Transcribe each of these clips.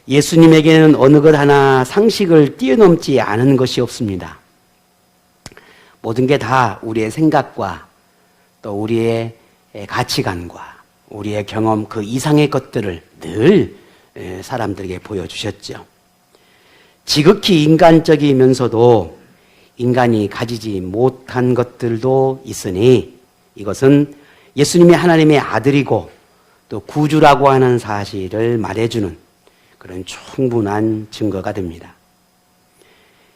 예수님에게는 어느 것 하나 상식을 뛰어넘지 않은 것이 없습니다. 모든 게 다 우리의 생각과 또 우리의 가치관과 우리의 경험 그 이상의 것들을 늘 사람들에게 보여주셨죠. 지극히 인간적이면서도 인간이 가지지 못한 것들도 있으니 이것은 예수님이 하나님의 아들이고 또 구주라고 하는 사실을 말해주는 그런 충분한 증거가 됩니다.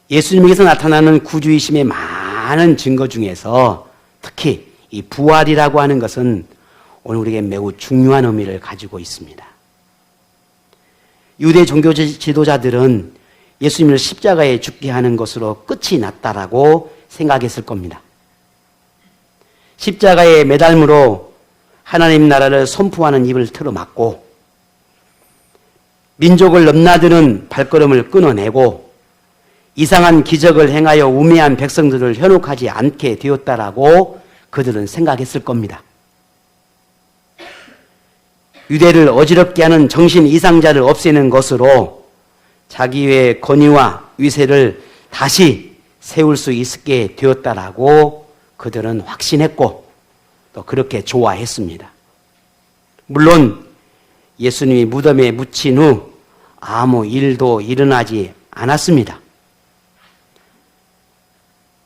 예수님에게서 나타나는 구주이심의 많은 증거 중에서 특히 이 부활이라고 하는 것은 오늘 우리에게 매우 중요한 의미를 가지고 있습니다. 유대 종교 지도자들은 예수님을 십자가에 죽게 하는 것으로 끝이 났다라고 생각했을 겁니다. 십자가에 매달므로 하나님 나라를 선포하는 입을 틀어막고 민족을 넘나드는 발걸음을 끊어내고 이상한 기적을 행하여 우매한 백성들을 현혹하지 않게 되었다라고 그들은 생각했을 겁니다. 유대를 어지럽게 하는 정신 이상자를 없애는 것으로 자기의 권위와 위세를 다시 세울 수 있게 되었다라고 그들은 확신했고 또 그렇게 좋아했습니다. 물론 예수님이 무덤에 묻힌 후 아무 일도 일어나지 않았습니다.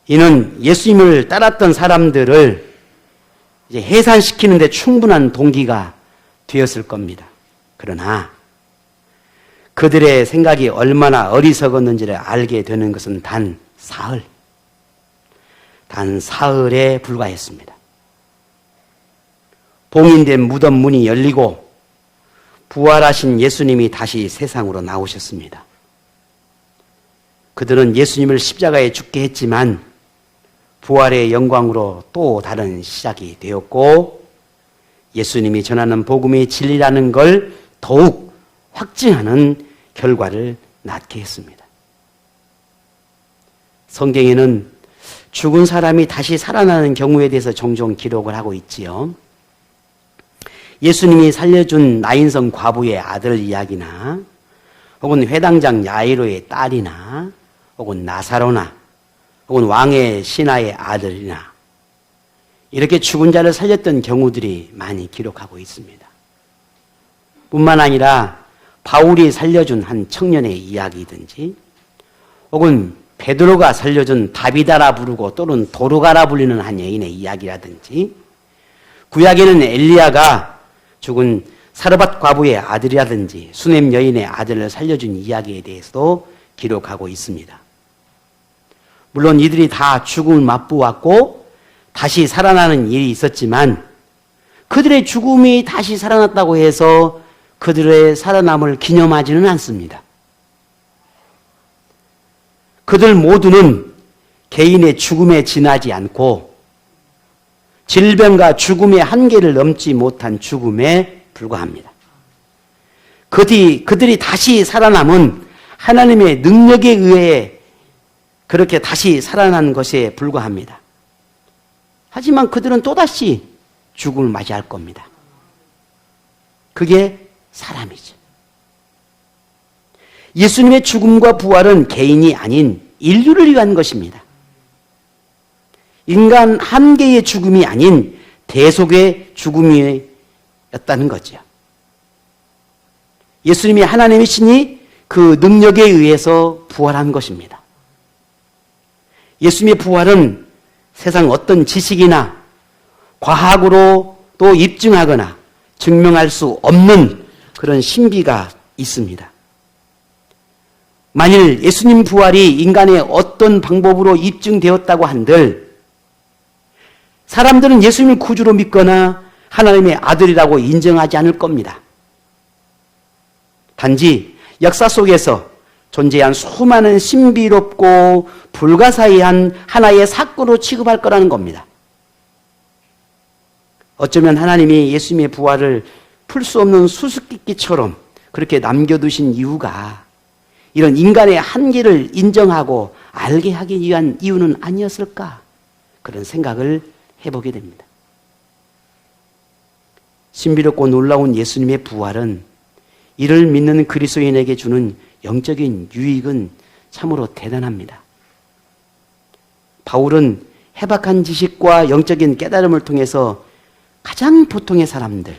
이는 예수님을 따랐던 사람들을 이제 해산시키는 데 충분한 동기가 되었을 겁니다. 그러나 그들의 생각이 얼마나 어리석었는지를 알게 되는 것은 단 사흘에 불과했습니다. 봉인된 무덤 문이 열리고 부활하신 예수님이 다시 세상으로 나오셨습니다. 그들은 예수님을 십자가에 죽게 했지만 부활의 영광으로 또 다른 시작이 되었고 예수님이 전하는 복음의 진리라는 걸 더욱 확증하는 결과를 낳게 했습니다. 성경에는 죽은 사람이 다시 살아나는 경우에 대해서 종종 기록을 하고 있지요. 예수님이 살려준 나인성 과부의 아들 이야기나 혹은 회당장 야이로의 딸이나 혹은 나사로나 혹은 왕의 신하의 아들이나 이렇게 죽은 자를 살렸던 경우들이 많이 기록하고 있습니다. 뿐만 아니라 바울이 살려준 한 청년의 이야기든지 혹은 베드로가 살려준 다비다라 부르고 또는 도르가라 불리는 한 여인의 이야기라든지 구약에는 엘리야가 죽은 사르밧 과부의 아들이라든지 수넴 여인의 아들을 살려준 이야기에 대해서도 기록하고 있습니다. 물론 이들이 다 죽음을 맛보았고 다시 살아나는 일이 있었지만 그들의 죽음이 다시 살아났다고 해서 그들의 살아남을 기념하지는 않습니다. 그들 모두는 개인의 죽음에 지나지 않고 질병과 죽음의 한계를 넘지 못한 죽음에 불과합니다. 그들이 다시 살아남은 하나님의 능력에 의해 그렇게 다시 살아난 것에 불과합니다. 하지만 그들은 또다시 죽음을 맞이할 겁니다. 그게 사람이죠. 예수님의 죽음과 부활은 개인이 아닌 인류를 위한 것입니다. 인간 한 개의 죽음이 아닌 대속의 죽음이었다는 거죠. 예수님이 하나님이시니 그 능력에 의해서 부활한 것입니다. 예수님의 부활은 세상 어떤 지식이나 과학으로 또 입증하거나 증명할 수 없는 그런 신비가 있습니다. 만일 예수님 부활이 인간의 어떤 방법으로 입증되었다고 한들 사람들은 예수님을 구주로 믿거나 하나님의 아들이라고 인정하지 않을 겁니다. 단지 역사 속에서 존재한 수많은 신비롭고 불가사의한 하나의 사건으로 취급할 거라는 겁니다. 어쩌면 하나님이 예수님의 부활을 풀 수 없는 수수께끼처럼 그렇게 남겨두신 이유가 이런 인간의 한계를 인정하고 알게 하기 위한 이유는 아니었을까? 그런 생각을 해보게 됩니다. 신비롭고 놀라운 예수님의 부활은 이를 믿는 그리스도인에게 주는 영적인 유익은 참으로 대단합니다. 바울은 해박한 지식과 영적인 깨달음을 통해서 가장 보통의 사람들,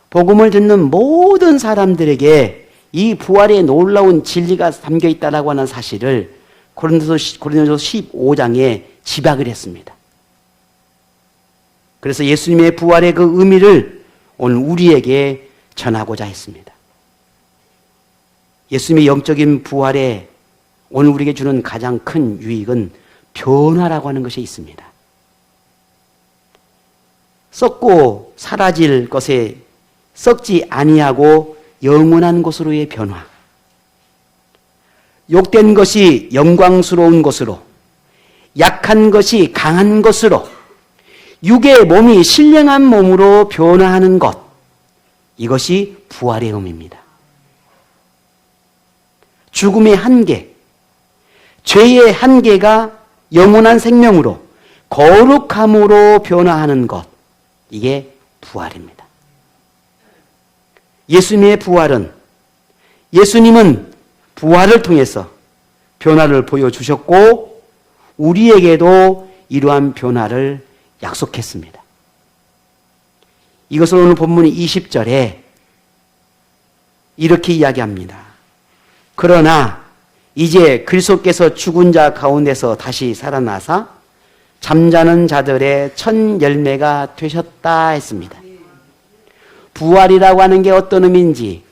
복음을 듣는 모든 사람들에게 이 부활의 놀라운 진리가 담겨 있다라고 하는 사실을 고린도서 15장에 지박을 했습니다. 그래서 예수님의 부활의 그 의미를 오늘 우리에게 전하고자 했습니다. 예수님의 영적인 부활에 오늘 우리에게 주는 가장 큰 유익은 변화라고 하는 것이 있습니다. 썩고 사라질 것에 썩지 아니하고 영원한 것으로의 변화. 욕된 것이 영광스러운 것으로, 약한 것이 강한 것으로, 육의 몸이 신령한 몸으로 변화하는 것. 이것이 부활의 의미입니다. 죽음의 한계, 죄의 한계가 영원한 생명으로, 거룩함으로 변화하는 것. 이게 부활입니다. 예수님의 부활은, 예수님은 부활을 통해서 변화를 보여주셨고 우리에게도 이러한 변화를 약속했습니다. 이것을 오늘 본문 20절에 이렇게 이야기합니다. 그러나 이제 그리스도께서 죽은 자 가운데서 다시 살아나사 잠자는 자들의 첫 열매가 되셨다 했습니다. 부활이라고 하는 게 어떤 의미인지,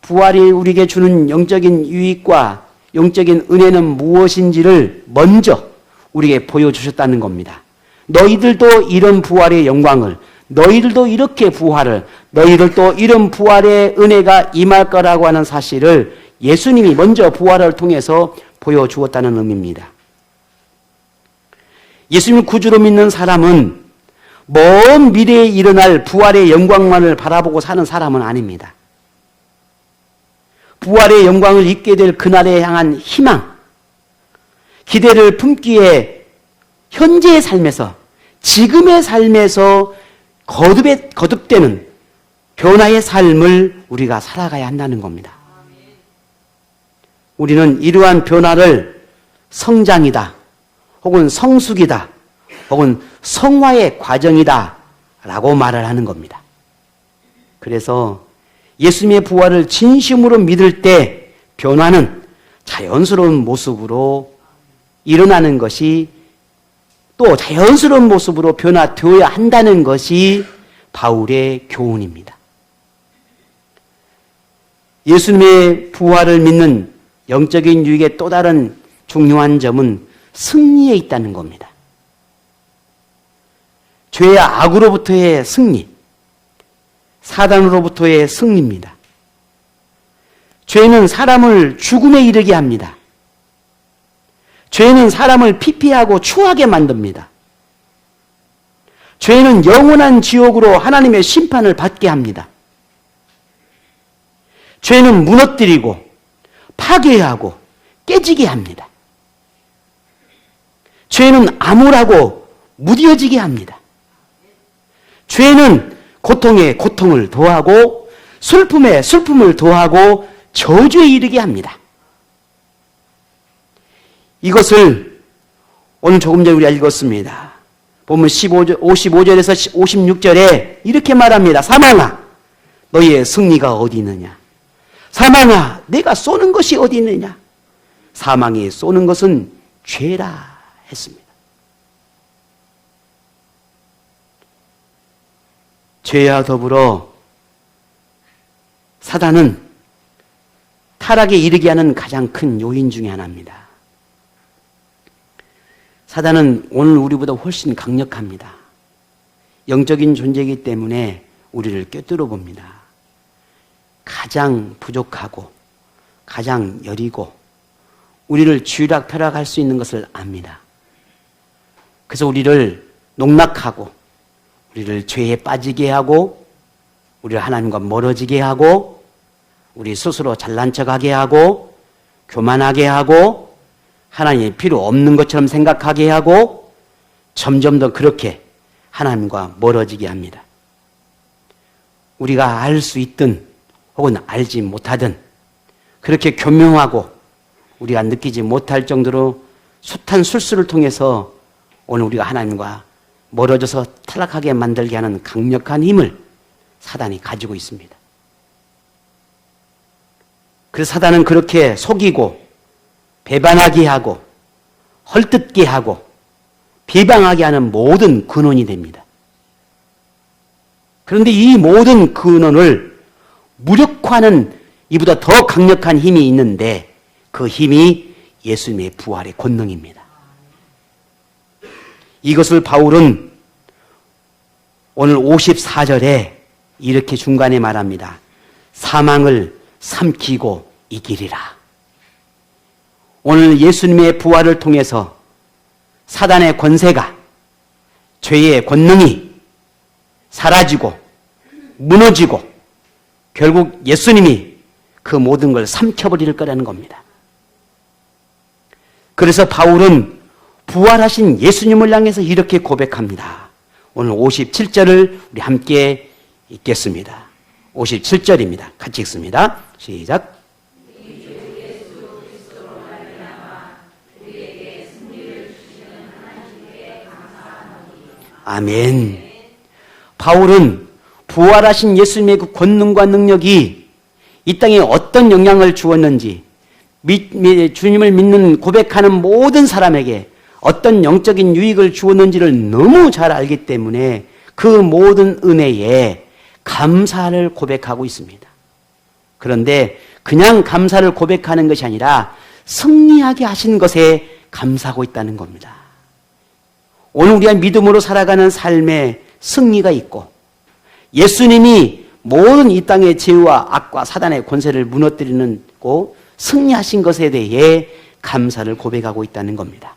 부활이 우리에게 주는 영적인 유익과 영적인 은혜는 무엇인지를 먼저 우리에게 보여주셨다는 겁니다. 너희들도 이런 부활의 영광을, 너희들도 이렇게 부활을, 너희들도 이런 부활의 은혜가 임할 거라고 하는 사실을 예수님이 먼저 부활을 통해서 보여주었다는 의미입니다. 예수님을 구주로 믿는 사람은 먼 미래에 일어날 부활의 영광만을 바라보고 사는 사람은 아닙니다. 부활의 영광을 입게 될 그날에 향한 희망, 기대를 품기에 현재의 삶에서, 지금의 삶에서 거듭되는 변화의 삶을 우리가 살아가야 한다는 겁니다. 우리는 이러한 변화를 성장이다, 혹은 성숙이다, 혹은 성화의 과정이다 라고 말을 하는 겁니다. 그래서 예수님의 부활을 진심으로 믿을 때 변화는 자연스러운 모습으로 일어나는 것이, 또 자연스러운 모습으로 변화되어야 한다는 것이 바울의 교훈입니다. 예수님의 부활을 믿는 영적인 유익의 또 다른 중요한 점은 승리에 있다는 겁니다. 죄와 악으로부터의 승리, 사단으로부터의 승리입니다. 죄는 사람을 죽음에 이르게 합니다. 죄는 사람을 피폐하고 추하게 만듭니다. 죄는 영원한 지옥으로 하나님의 심판을 받게 합니다. 죄는 무너뜨리고 파괴하고 깨지게 합니다. 죄는 암울하고 무뎌지게 합니다. 죄는 고통에 고통을 더하고 슬픔에 슬픔을 더하고 저주에 이르게 합니다. 이것을 오늘 조금 전에 우리가 읽었습니다. 보면 55절에서 56절에 이렇게 말합니다. 사망아, 너희의 승리가 어디 있느냐? 사망아, 내가 쏘는 것이 어디 있느냐? 사망이 쏘는 것은 죄라 했습니다. 죄와 더불어 사단은 타락에 이르게 하는 가장 큰 요인 중에 하나입니다. 사단은 오늘 우리보다 훨씬 강력합니다. 영적인 존재이기 때문에 우리를 꿰뚫어 봅니다. 가장 부족하고 가장 여리고 우리를 쥐락펴락할 수 있는 것을 압니다. 그래서 우리를 농락하고 우리를 죄에 빠지게 하고 우리를 하나님과 멀어지게 하고 우리 스스로 잘난 척하게 하고 교만하게 하고 하나님이 필요 없는 것처럼 생각하게 하고 점점 더 그렇게 하나님과 멀어지게 합니다. 우리가 알 수 있든 혹은 알지 못하든 그렇게 교묘하고 우리가 느끼지 못할 정도로 숱한 술수를 통해서 오늘 우리가 하나님과 멀어져서 타락하게 만들게 하는 강력한 힘을 사단이 가지고 있습니다. 그래서 사단은 그렇게 속이고 배반하게 하고 헐뜯게 하고 비방하게 하는 모든 근원이 됩니다. 그런데 이 모든 근원을 무력화하는 이보다 더 강력한 힘이 있는데 그 힘이 예수님의 부활의 권능입니다. 이것을 바울은 오늘 54절에 이렇게 중간에 말합니다. 사망을 삼키고 이기리라. 오늘 예수님의 부활을 통해서 사단의 권세가, 죄의 권능이 사라지고 무너지고 결국 예수님이 그 모든 걸 삼켜버릴 거라는 겁니다. 그래서 바울은 부활하신 예수님을 향해서 이렇게 고백합니다. 오늘 57절을 우리 함께 읽겠습니다. 57절입니다. 같이 읽습니다. 시작. 아멘. 바울은 부활하신 예수님의 그 권능과 능력이 이 땅에 어떤 영향을 주었는지 주님을 믿는 고백하는 모든 사람에게 어떤 영적인 유익을 주었는지를 너무 잘 알기 때문에 그 모든 은혜에 감사를 고백하고 있습니다. 그런데 그냥 감사를 고백하는 것이 아니라 승리하게 하신 것에 감사하고 있다는 겁니다. 오늘 우리가 믿음으로 살아가는 삶에 승리가 있고 예수님이 모든 이 땅의 죄와 악과 사단의 권세를 무너뜨리는 고 승리하신 것에 대해 감사를 고백하고 있다는 겁니다.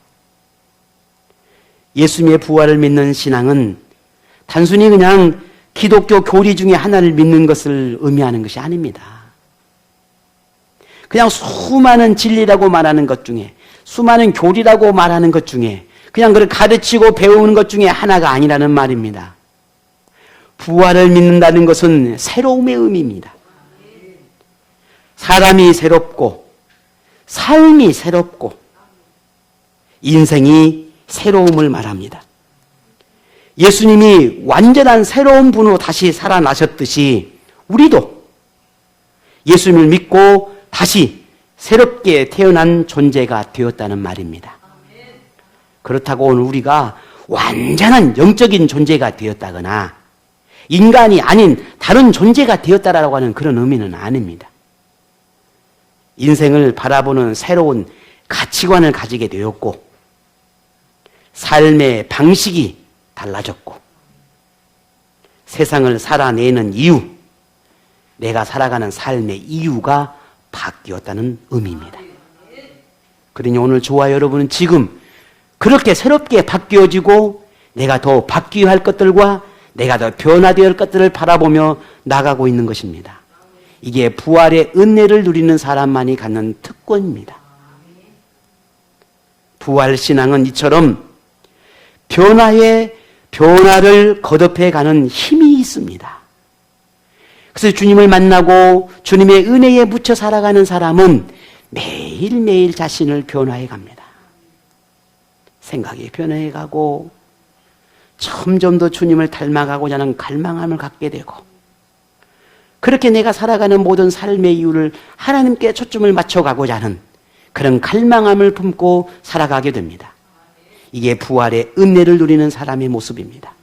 예수님의 부활을 믿는 신앙은 단순히 그냥 기독교 교리 중에 하나를 믿는 것을 의미하는 것이 아닙니다. 그냥 수많은 진리라고 말하는 것 중에 수많은 교리라고 말하는 것 중에 그냥 그걸 가르치고 배우는 것 중에 하나가 아니라는 말입니다. 부활을 믿는다는 것은 새로움의 의미입니다. 사람이 새롭고 삶이 새롭고 인생이 새로움을 말합니다. 예수님이 완전한 새로운 분으로 다시 살아나셨듯이 우리도 예수님을 믿고 다시 새롭게 태어난 존재가 되었다는 말입니다. 그렇다고 오늘 우리가 완전한 영적인 존재가 되었다거나 인간이 아닌 다른 존재가 되었다라고 하는 그런 의미는 아닙니다. 인생을 바라보는 새로운 가치관을 가지게 되었고 삶의 방식이 달라졌고 세상을 살아내는 이유, 내가 살아가는 삶의 이유가 바뀌었다는 의미입니다. 그러니 오늘 저와 여러분은 지금 그렇게 새롭게 바뀌어지고 내가 더 바뀌어야 할 것들과 내가 더 변화되어야 할 것들을 바라보며 나가고 있는 것입니다. 이게 부활의 은혜를 누리는 사람만이 갖는 특권입니다. 부활 신앙은 이처럼 변화를 거듭해가는 힘이 있습니다. 그래서 주님을 만나고 주님의 은혜에 묻혀 살아가는 사람은 매일매일 자신을 변화해 갑니다. 생각이 변해가고 점점 더 주님을 닮아가고자 하는 갈망함을 갖게 되고 그렇게 내가 살아가는 모든 삶의 이유를 하나님께 초점을 맞춰가고자 하는 그런 갈망함을 품고 살아가게 됩니다. 이게 부활의 은혜를 누리는 사람의 모습입니다.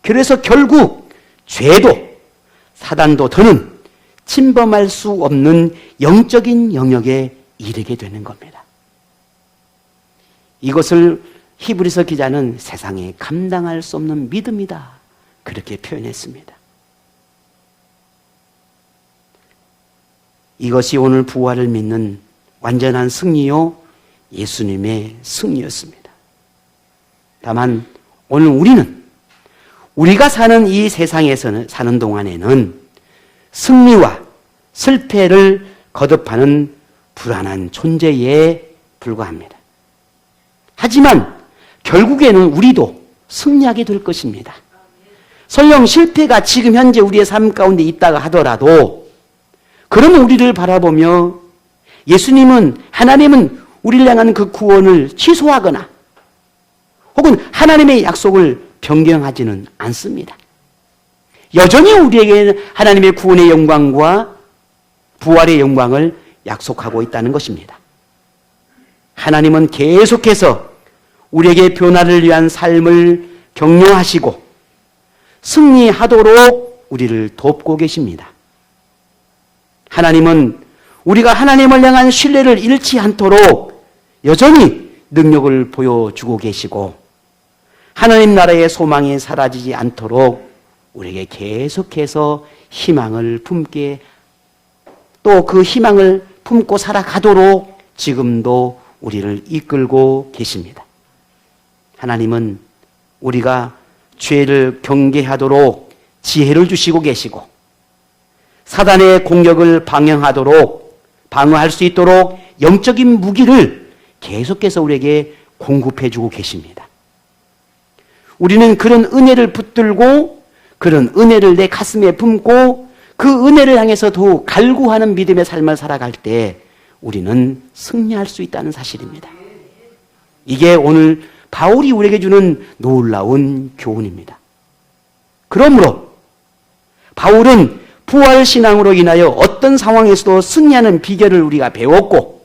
그래서 결국 죄도 사단도 더는 침범할 수 없는 영적인 영역에 이르게 되는 겁니다. 이것을 히브리서 기자는 세상에 감당할 수 없는 믿음이다. 그렇게 표현했습니다. 이것이 오늘 부활을 믿는 완전한 승리요 예수님의 승리였습니다. 다만 오늘 우리는 우리가 사는 이 세상에서는 사는 동안에는 승리와 실패를 거듭하는 불안한 존재에 불과합니다. 하지만 결국에는 우리도 승리하게 될 것입니다. 설령 실패가 지금 현재 우리의 삶 가운데 있다가 하더라도 그런 우리를 바라보며 하나님은 우리를 향한 그 구원을 취소하거나 혹은 하나님의 약속을 변경하지는 않습니다. 여전히 우리에게 하나님의 구원의 영광과 부활의 영광을 약속하고 있다는 것입니다. 하나님은 계속해서 우리에게 변화를 위한 삶을 격려하시고 승리하도록 우리를 돕고 계십니다. 하나님은 우리가 하나님을 향한 신뢰를 잃지 않도록 여전히 능력을 보여주고 계시고 하나님 나라의 소망이 사라지지 않도록 우리에게 계속해서 희망을 품게 또 그 희망을 품고 살아가도록 지금도 우리를 이끌고 계십니다. 하나님은 우리가 죄를 경계하도록 지혜를 주시고 계시고 사단의 공격을 방어할 수 있도록 영적인 무기를 계속해서 우리에게 공급해 주고 계십니다. 우리는 그런 은혜를 붙들고 그런 은혜를 내 가슴에 품고 그 은혜를 향해서 더욱 갈구하는 믿음의 삶을 살아갈 때 우리는 승리할 수 있다는 사실입니다. 이게 오늘 바울이 우리에게 주는 놀라운 교훈입니다. 그러므로 바울은 부활신앙으로 인하여 어떤 상황에서도 승리하는 비결을 우리가 배웠고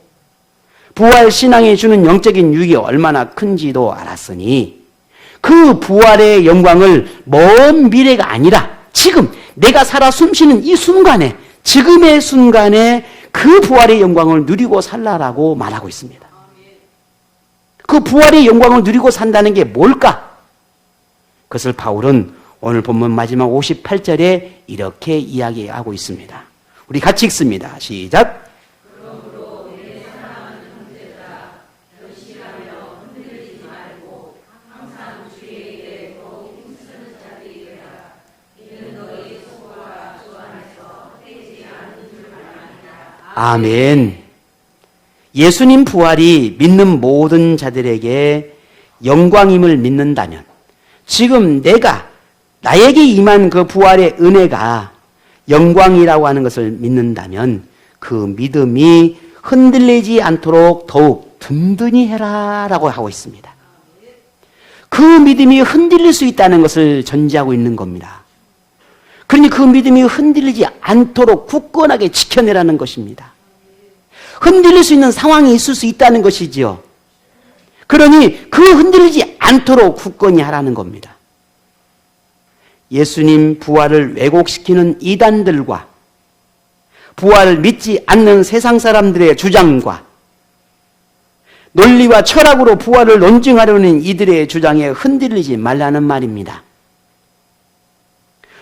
부활신앙이 주는 영적인 유익이 얼마나 큰지도 알았으니 그 부활의 영광을 먼 미래가 아니라 지금 내가 살아 숨쉬는 이 순간에 지금의 순간에 그 부활의 영광을 누리고 살라라고 말하고 있습니다. 그 부활의 영광을 누리고 산다는 게 뭘까? 그것을 바울은 오늘 본문 마지막 58절에 이렇게 이야기하고 있습니다. 우리 같이 읽습니다. 시작. 그러므로 내 사랑하는 형제들아 결실하며 흔들리지 말고 항상 주의 일에 더욱 힘쓰는 자들이 되라. 이는 너희 소고가 주 안에서 헛되지 않은 줄 알아니라. 아멘. 예수님 부활이 믿는 모든 자들에게 영광임을 믿는다면 지금 나에게 임한 그 부활의 은혜가 영광이라고 하는 것을 믿는다면 그 믿음이 흔들리지 않도록 더욱 든든히 해라라고 하고 있습니다. 그 믿음이 흔들릴 수 있다는 것을 전제하고 있는 겁니다. 그러니 그 믿음이 흔들리지 않도록 굳건하게 지켜내라는 것입니다. 흔들릴 수 있는 상황이 있을 수 있다는 것이지요. 그러니 그 흔들리지 않도록 굳건히 하라는 겁니다. 예수님 부활을 왜곡시키는 이단들과 부활을 믿지 않는 세상 사람들의 주장과 논리와 철학으로 부활을 논증하려는 이들의 주장에 흔들리지 말라는 말입니다.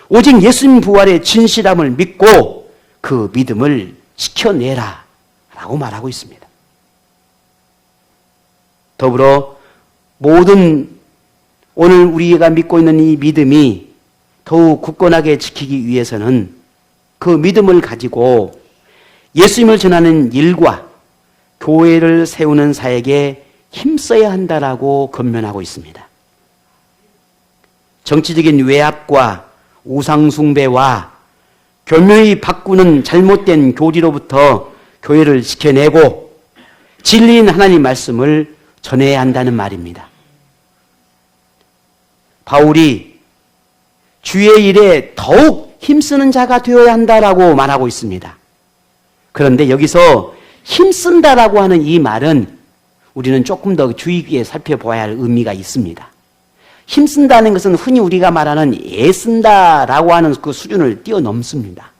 오직 예수님 부활의 진실함을 믿고 그 믿음을 지켜내라 라고 말하고 있습니다. 더불어 모든 오늘 우리가 믿고 있는 이 믿음이 더욱 굳건하게 지키기 위해서는 그 믿음을 가지고 예수님을 전하는 일과 교회를 세우는 사역에 힘써야 한다라고 권면하고 있습니다. 정치적인 외압과 우상숭배와 교묘히 바꾸는 잘못된 교리로부터 교회를 지켜내고 진리인 하나님 말씀을 전해야 한다는 말입니다. 바울이 주의 일에 더욱 힘쓰는 자가 되어야 한다라고 말하고 있습니다. 그런데 여기서 힘쓴다라고 하는 이 말은 우리는 조금 더 주의 깊게 살펴봐야 할 의미가 있습니다. 힘쓴다는 것은 흔히 우리가 말하는 애쓴다라고 하는 그 수준을 뛰어넘습니다.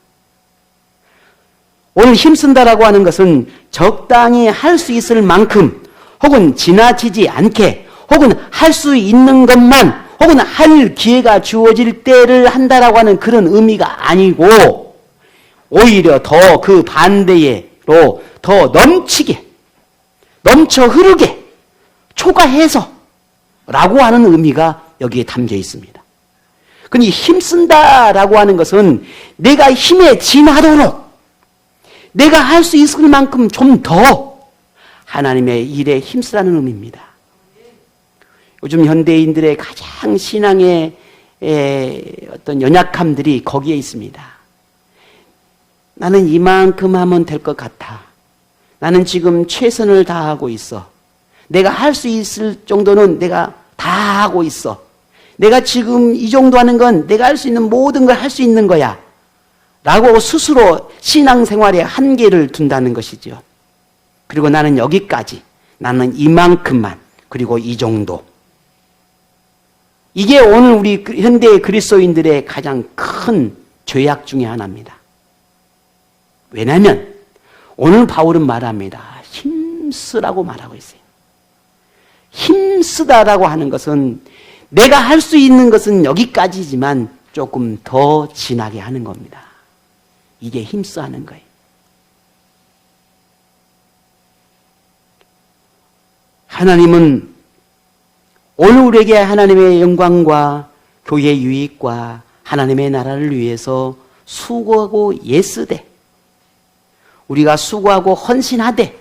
오늘 힘쓴다라고 하는 것은 적당히 할 수 있을 만큼 혹은 지나치지 않게 혹은 할 수 있는 것만 혹은 할 기회가 주어질 때를 한다라고 하는 그런 의미가 아니고 오히려 더 그 반대로 더 넘치게 넘쳐 흐르게 초과해서 라고 하는 의미가 여기에 담겨 있습니다. 그러니 힘쓴다라고 하는 것은 내가 힘에 지나도록 내가 할 수 있을 만큼 좀 더 하나님의 일에 힘쓰라는 의미입니다. 요즘 현대인들의 가장 신앙의 어떤 연약함들이 거기에 있습니다. 나는 이만큼 하면 될 것 같아. 나는 지금 최선을 다하고 있어. 내가 할 수 있을 정도는 내가 다 하고 있어. 내가 지금 이 정도 하는 건 내가 할 수 있는 모든 걸 할 수 있는 거야. 라고 스스로 신앙생활에 한계를 둔다는 것이죠. 그리고 나는 여기까지, 나는 이만큼만, 그리고 이 정도. 이게 오늘 우리 현대의 그리스도인들의 가장 큰 죄악 중에 하나입니다. 왜냐하면 오늘 바울은 말합니다. 힘쓰라고 말하고 있어요. 힘쓰다라고 하는 것은 내가 할 수 있는 것은 여기까지지만 조금 더 진하게 하는 겁니다. 이게 힘써 하는 거예요. 하나님은 오늘 우리에게 하나님의 영광과 교회의 유익과 하나님의 나라를 위해서 수고하고 애쓰되, 우리가 수고하고 헌신하되,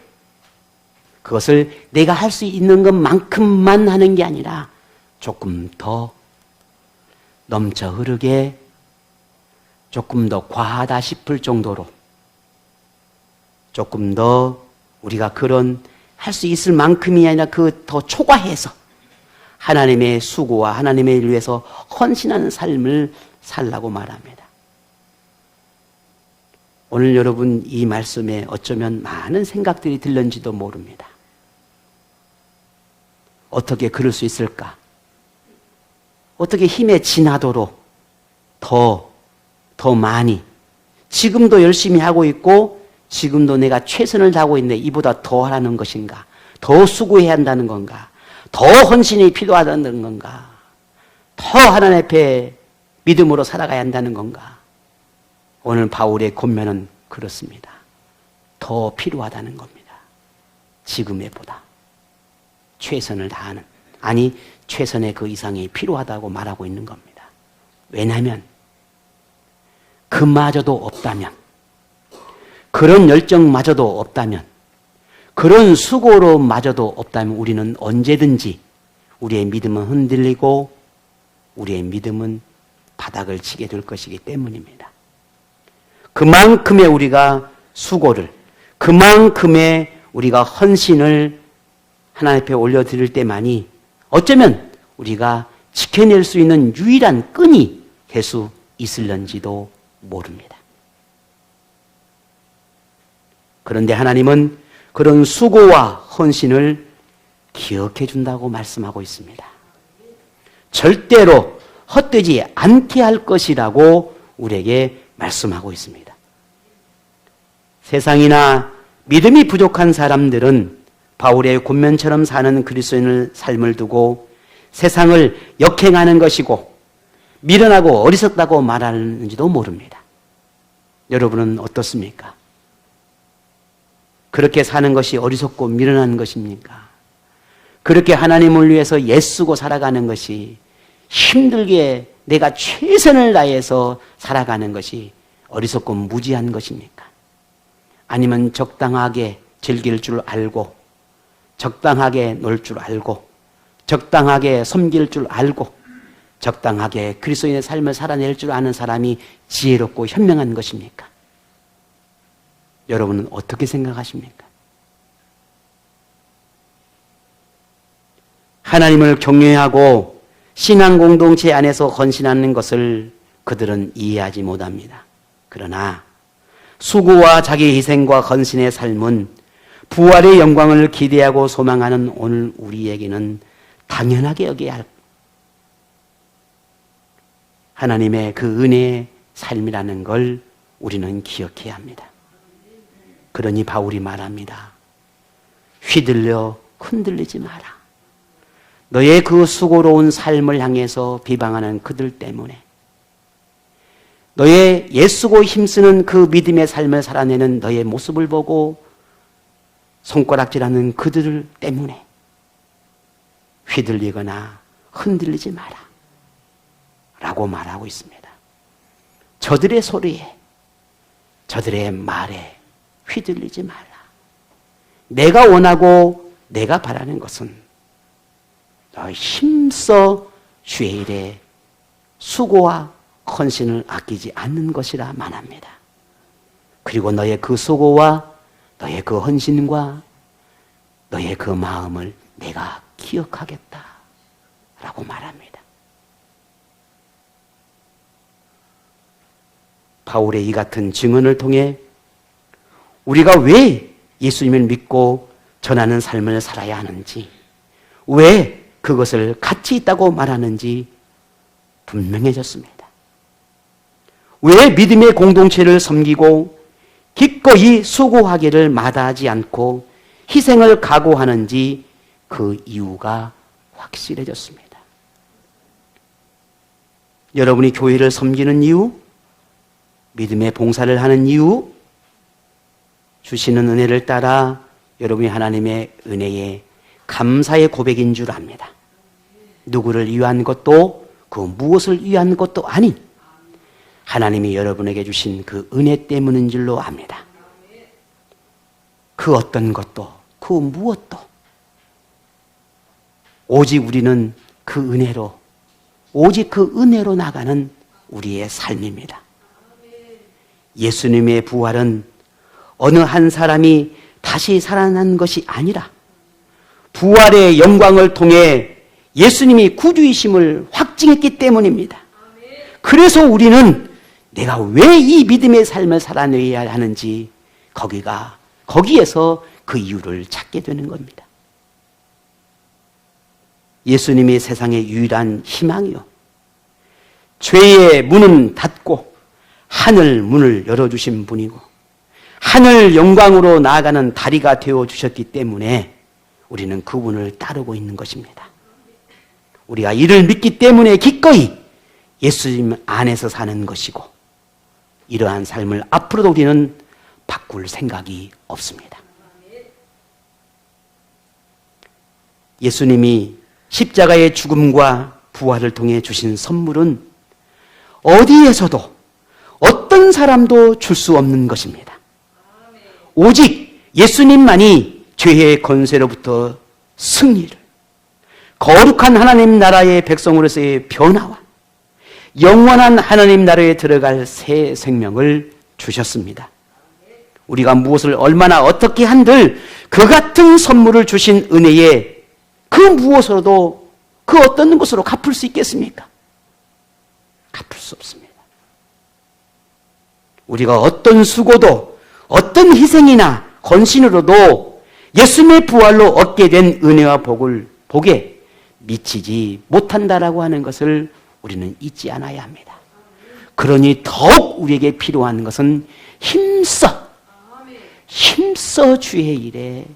그것을 내가 할 수 있는 것만큼만 하는 게 아니라 조금 더 넘쳐 흐르게, 조금 더 과하다 싶을 정도로, 조금 더 우리가 그런 할 수 있을 만큼이 아니라 그 더 초과해서 하나님의 수고와 하나님의 일을 위해서 헌신하는 삶을 살라고 말합니다. 오늘 여러분 이 말씀에 어쩌면 많은 생각들이 들는지도 모릅니다. 어떻게 그럴 수 있을까? 어떻게 힘에 지나도록 더 많이, 지금도 열심히 하고 있고 지금도 내가 최선을 다하고 있는데 이보다 더 하라는 것인가? 더 수고해야 한다는 건가? 더 헌신이 필요하다는 건가? 더 하나님 앞에 믿음으로 살아가야 한다는 건가? 오늘 바울의 권면은 그렇습니다. 더 필요하다는 겁니다. 지금의 보다 최선을 다하는, 아니 최선의 그 이상이 필요하다고 말하고 있는 겁니다. 왜냐하면 그마저도 없다면, 그런 열정마저도 없다면, 그런 수고로마저도 없다면 우리는 언제든지 우리의 믿음은 흔들리고 우리의 믿음은 바닥을 치게 될 것이기 때문입니다. 그만큼의 우리가 수고를, 그만큼의 우리가 헌신을 하나님 앞에 올려드릴 때만이 어쩌면 우리가 지켜낼 수 있는 유일한 끈이 될 수 있을런지도 모릅니다. 그런데 하나님은 그런 수고와 헌신을 기억해 준다고 말씀하고 있습니다. 절대로 헛되지 않게 할 것이라고 우리에게 말씀하고 있습니다. 세상이나 믿음이 부족한 사람들은 바울의 권면처럼 사는 그리스도인의 삶을 두고 세상을 역행하는 것이고 미련하고 어리석다고 말하는지도 모릅니다. 여러분은 어떻습니까? 그렇게 사는 것이 어리석고 미련한 것입니까? 그렇게 하나님을 위해서 애쓰고 살아가는 것이, 힘들게 내가 최선을 다해서 살아가는 것이 어리석고 무지한 것입니까? 아니면 적당하게 즐길 줄 알고, 적당하게 놀 줄 알고, 적당하게 섬길 줄 알고, 적당하게 그리스도인의 삶을 살아낼 줄 아는 사람이 지혜롭고 현명한 것입니까? 여러분은 어떻게 생각하십니까? 하나님을 경외하고 신앙 공동체 안에서 헌신하는 것을 그들은 이해하지 못합니다. 그러나 수고와 자기 희생과 헌신의 삶은 부활의 영광을 기대하고 소망하는 오늘 우리에게는 당연하게 여겨야 할 하나님의 그 은혜의 삶이라는 걸 우리는 기억해야 합니다. 그러니 바울이 말합니다. 휘둘려 흔들리지 마라. 너의 그 수고로운 삶을 향해서 비방하는 그들 때문에, 너의 애쓰고 힘쓰는 그 믿음의 삶을 살아내는 너의 모습을 보고 손가락질하는 그들 때문에 휘둘리거나 흔들리지 마라 라고 말하고 있습니다. 저들의 소리에, 저들의 말에 휘둘리지 말라. 내가 원하고 내가 바라는 것은 너 힘써 주의 일에 수고와 헌신을 아끼지 않는 것이라 말합니다. 그리고 너의 그 수고와 너의 그 헌신과 너의 그 마음을 내가 기억하겠다 라고 말합니다. 바울의 이 같은 증언을 통해 우리가 왜 예수님을 믿고 전하는 삶을 살아야 하는지, 왜 그것을 가치 있다고 말하는지 분명해졌습니다. 왜 믿음의 공동체를 섬기고 기꺼이 수고하기를 마다하지 않고 희생을 각오하는지 그 이유가 확실해졌습니다. 여러분이 교회를 섬기는 이유, 믿음의 봉사를 하는 이유, 주시는 은혜를 따라 여러분이 하나님의 은혜에 감사의 고백인 줄 압니다. 누구를 위한 것도 그 무엇을 위한 것도 아닌 하나님이 여러분에게 주신 그 은혜 때문인 줄로 압니다. 그 어떤 것도 그 무엇도 오직 우리는 그 은혜로, 오직 그 은혜로 나가는 우리의 삶입니다. 예수님의 부활은 어느 한 사람이 다시 살아난 것이 아니라 부활의 영광을 통해 예수님이 구주이심을 확증했기 때문입니다. 그래서 우리는 내가 왜 이 믿음의 삶을 살아내야 하는지 거기에서 그 이유를 찾게 되는 겁니다. 예수님이 세상의 유일한 희망이요, 죄의 문은 닫고 하늘 문을 열어주신 분이고 하늘 영광으로 나아가는 다리가 되어주셨기 때문에 우리는 그분을 따르고 있는 것입니다. 우리가 이를 믿기 때문에 기꺼이 예수님 안에서 사는 것이고 이러한 삶을 앞으로도 우리는 바꿀 생각이 없습니다. 예수님이 십자가의 죽음과 부활을 통해 주신 선물은 어디에서도 어떤 사람도 줄 수 없는 것입니다. 오직 예수님만이 죄의 권세로부터 승리를, 거룩한 하나님 나라의 백성으로서의 변화와 영원한 하나님 나라에 들어갈 새 생명을 주셨습니다. 우리가 무엇을 얼마나 어떻게 한들 그 같은 선물을 주신 은혜에 그 무엇으로도 그 어떤 것으로 갚을 수 있겠습니까? 갚을 수 없습니다. 우리가 어떤 수고도 어떤 희생이나 헌신으로도 예수님의 부활로 얻게 된 은혜와 복에 미치지 못한다라고 하는 것을 우리는 잊지 않아야 합니다. 그러니 더욱 우리에게 필요한 것은 힘써 주의 일에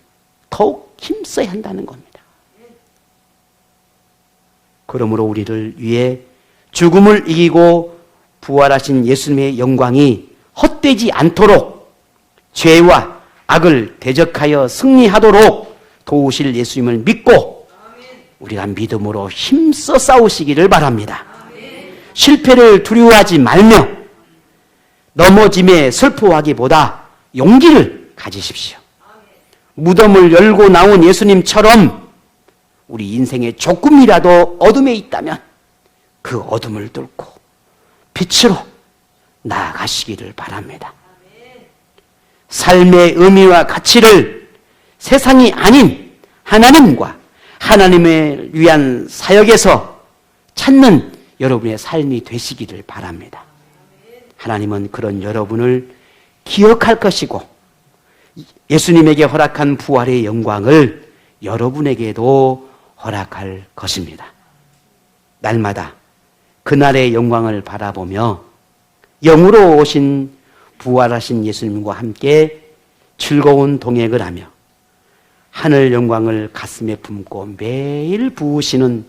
더욱 힘써야 한다는 겁니다. 그러므로 우리를 위해 죽음을 이기고 부활하신 예수님의 영광이 헛되지 않도록 죄와 악을 대적하여 승리하도록 도우실 예수님을 믿고 우리가 믿음으로 힘써 싸우시기를 바랍니다. 실패를 두려워하지 말며 넘어짐에 슬퍼하기보다 용기를 가지십시오. 무덤을 열고 나온 예수님처럼 우리 인생에 조금이라도 어둠에 있다면 그 어둠을 뚫고 빛으로 나아가시기를 바랍니다. 삶의 의미와 가치를 세상이 아닌 하나님과 하나님을 위한 사역에서 찾는 여러분의 삶이 되시기를 바랍니다. 하나님은 그런 여러분을 기억할 것이고 예수님에게 허락한 부활의 영광을 여러분에게도 허락할 것입니다. 날마다 그날의 영광을 바라보며 영으로 오신 부활하신 예수님과 함께 즐거운 동행을 하며 하늘 영광을 가슴에 품고 매일 부으시는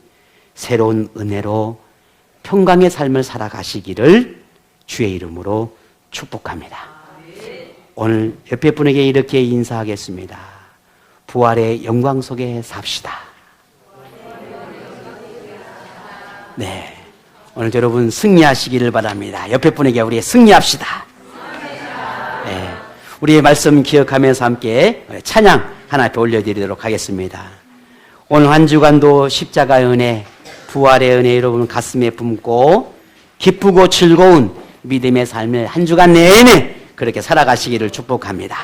새로운 은혜로 평강의 삶을 살아가시기를 주의 이름으로 축복합니다. 오늘 옆에 분에게 이렇게 인사하겠습니다. 부활의 영광 속에 삽시다. 네, 오늘 여러분 승리하시기를 바랍니다. 옆에 분에게 우리 승리합시다. 네, 우리의 말씀 기억하면서 함께 찬양 하나 앞에 올려드리도록 하겠습니다. 오늘 한 주간도 십자가의 은혜, 부활의 은혜 여러분 가슴에 품고 기쁘고 즐거운 믿음의 삶을 한 주간 내내 그렇게 살아가시기를 축복합니다.